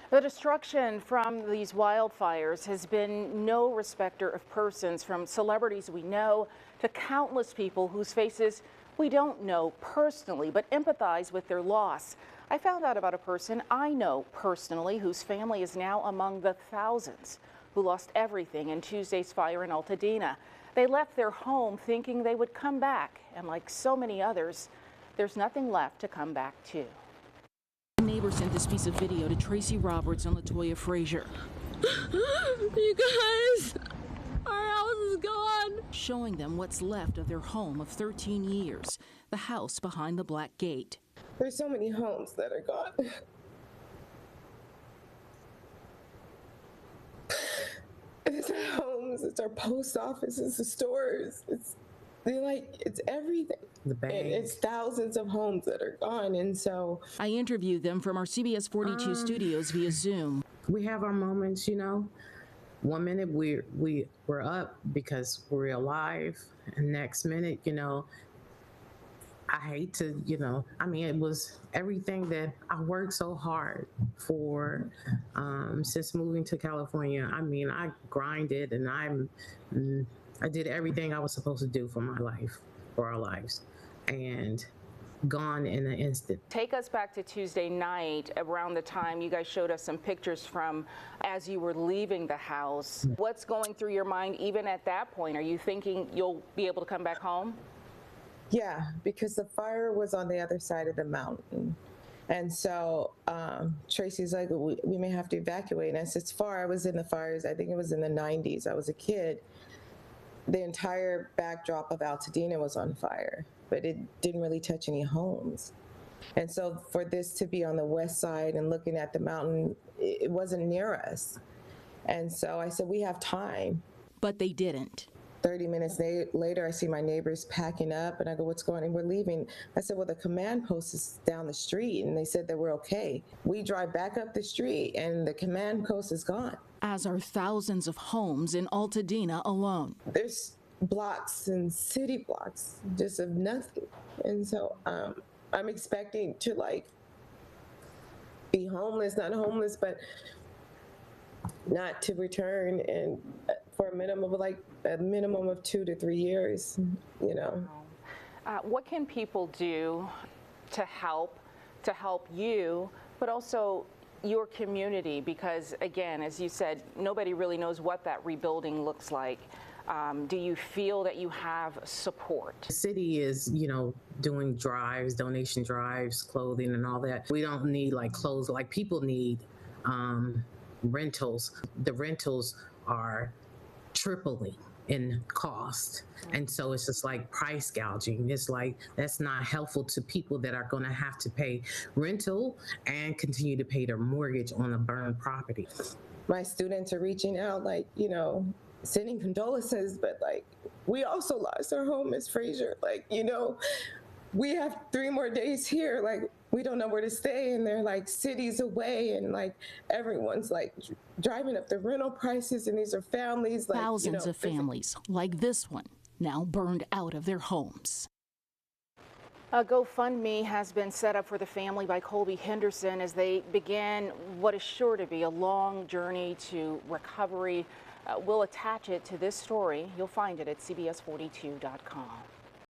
The destruction from these wildfires has been no respecter of persons, from celebrities we know to countless people whose faces we don't know personally but empathize with their loss. I found out about a person I know personally whose family is now among the thousands who lost everything in Tuesday's fire in Altadena. They left their home thinking they would come back, and like so many others, there's nothing left to come back to. A neighbor sent this piece of video to Tracy Roberts and Latoya Frazier. You guys, our house is gone. Showing them what's left of their home of 13 years, the house behind the black gate. There's so many homes that are gone. It's our homes, it's our post office, it's the stores, it's everything. The bank. It's thousands of homes that are gone, and so I interviewed them from our CBS 42 studios via Zoom. We have our moments, you know. 1 minute we're up because we're alive, and next minute, you know, I hate to, you know, I mean, it was everything that I worked so hard for since moving to California. I mean, I grinded and I did everything I was supposed to do for my life, for our lives, and gone in an instant. Take us back to Tuesday night, around the time you guys showed us some pictures from as you were leaving the house. What's going through your mind even at that point? Are you thinking you'll be able to come back home? yeah, because the fire was on the other side of the mountain. And so Tracy's like, we may have to evacuate. And I said, it's far. I was in the fires, I think it was in the 90s. I was a kid. The entire backdrop of Altadena was on fire, but it didn't really touch any homes. And so for this to be on the west side and looking at the mountain, it wasn't near us. And so I said, we have time. But they didn't. 30 minutes later, I see my neighbors packing up, and I go, what's going on? We're leaving. I said, well, the command post is down the street, and they said that we're okay. We drive back up the street, and the command post is gone. As are thousands of homes in Altadena alone. There's blocks and city blocks just of nothing. And so I'm expecting to, like, be homeless, not homeless, but not to return, and for a minimum of 2 to 3 years, you know. What can people do to help you, but also your community? Because again, as you said, nobody really knows what that rebuilding looks like. Do you feel that you have support? The city is, you know, doing drives, donation drives, clothing and all that. We don't need like clothes, like people need rentals. The rentals are tripling in cost, and so it's just like price gouging. It's like that's not helpful to people that are going to have to pay rental and continue to pay their mortgage on a burned property. My students are reaching out, like, you know, sending condolences, but like, we also lost our home, Miss Frazier. Like, you know, we have 3 more days here. Like, we don't know where to stay, and they're like cities away, and like everyone's like driving up the rental prices, and these are families, like thousands of families like this one now burned out of their homes. A GoFundMe has been set up for the family by Colby Henderson as they begin what is sure to be a long journey to recovery. We'll attach it to this story. You'll find it at CBS42.com.